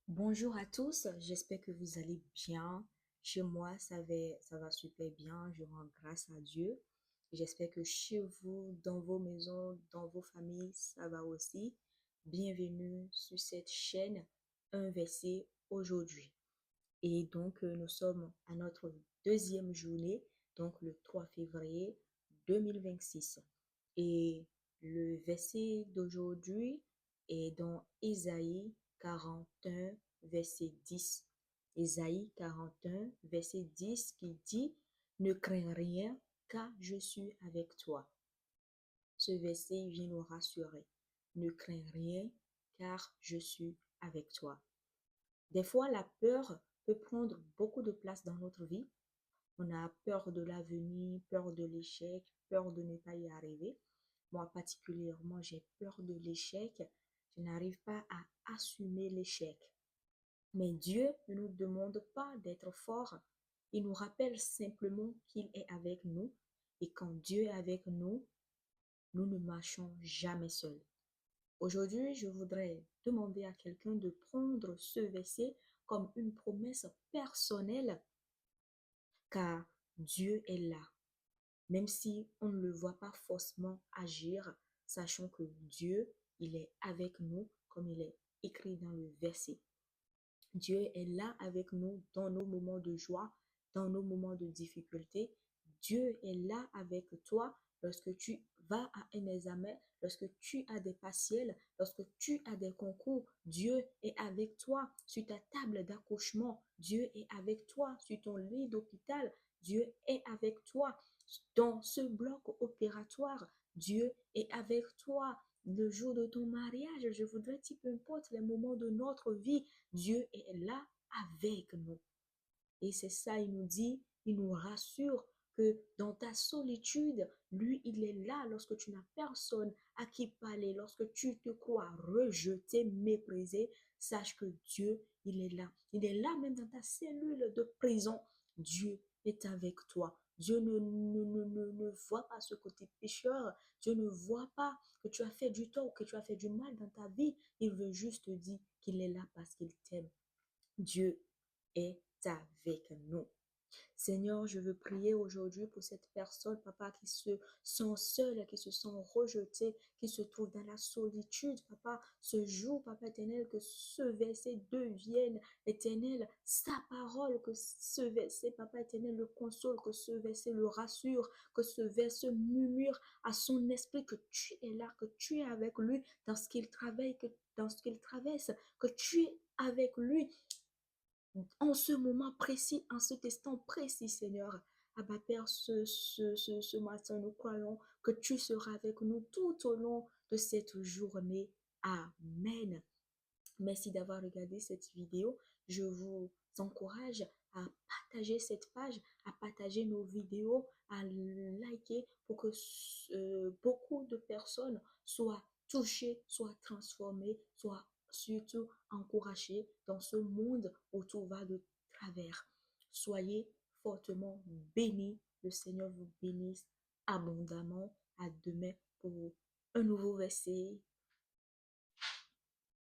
Bonjour à tous, j'espère que vous allez bien. Chez moi, ça va super bien. Je rends grâce à Dieu. J'espère que chez vous, dans vos maisons, dans vos familles, ça va aussi. Bienvenue sur cette chaîne, un verset aujourd'hui. Et donc, nous sommes à notre deuxième journée, donc le 3 février 2026. Et le verset d'aujourd'hui est dans Ésaïe 41, verset 10. Ésaïe 41, verset 10 qui dit, ne crains rien, car je suis avec toi. Ce verset vient nous rassurer. Ne crains rien, car je suis avec toi. Des fois, la peur peut prendre beaucoup de place dans notre vie. On a peur de l'avenir, peur de l'échec, peur de ne pas y arriver. Moi, particulièrement, j'ai peur de l'échec. Je n'arrive pas à assumer l'échec. Mais Dieu ne nous demande pas d'être fort. Il nous rappelle simplement qu'il est avec nous. Et quand Dieu est avec nous, nous ne marchons jamais seuls. Aujourd'hui, je voudrais demander à quelqu'un de prendre ce verset comme une promesse personnelle, car Dieu est là. Même si on ne le voit pas forcément agir, sachant que Dieu, il est avec nous, comme il est écrit dans le verset. Dieu est là avec nous dans nos moments de joie, dans nos moments de difficulté. Dieu est là avec toi lorsque tu vas à un examen, lorsque tu as des partiels, lorsque tu as des concours. Dieu est avec toi sur ta table d'accouchement. Dieu est avec toi sur ton lit d'hôpital. Dieu est avec toi dans ce bloc opératoire. Dieu est avec toi le jour de ton mariage. Je voudrais dire, peu importe les moments de notre vie, Dieu est là avec nous. Et c'est ça, il nous dit, il nous rassure que dans ta solitude, lui, il est là lorsque tu n'as personne à qui parler, lorsque tu te crois rejeté, méprisé, sache que Dieu, il est là. Il est là même dans ta cellule de prison. Dieu est avec toi. Dieu ne voit pas ce côté pécheur. Dieu ne voit pas que tu as fait du tort, que tu as fait du mal dans ta vie. Il veut juste te dire qu'il est là parce qu'il t'aime. Dieu est avec nous. Seigneur, je veux prier aujourd'hui pour cette personne, papa, qui se sent seule, qui se sent rejetée, qui se trouve dans la solitude, papa. Ce jour, papa éternel, que ce verset devienne, éternel, sa parole, que ce verset, papa éternel, le console, que ce verset le rassure, que ce verset murmure à son esprit que tu es là, que tu es avec lui dans ce qu'il travaille, que dans ce qu'il traverse, que tu es avec lui en ce moment précis, en cet instant précis, Seigneur. Abba Père, ce matin, nous croyons que tu seras avec nous tout au long de cette journée. Amen. Merci d'avoir regardé cette vidéo. Je vous encourage à partager cette page, à partager nos vidéos, à liker pour que beaucoup de personnes soient touchées, soient transformées, soient surtout encouragées dans ce monde où tout va de travers. Soyez fortement bénis. Le Seigneur vous bénisse abondamment. À demain pour un nouveau verset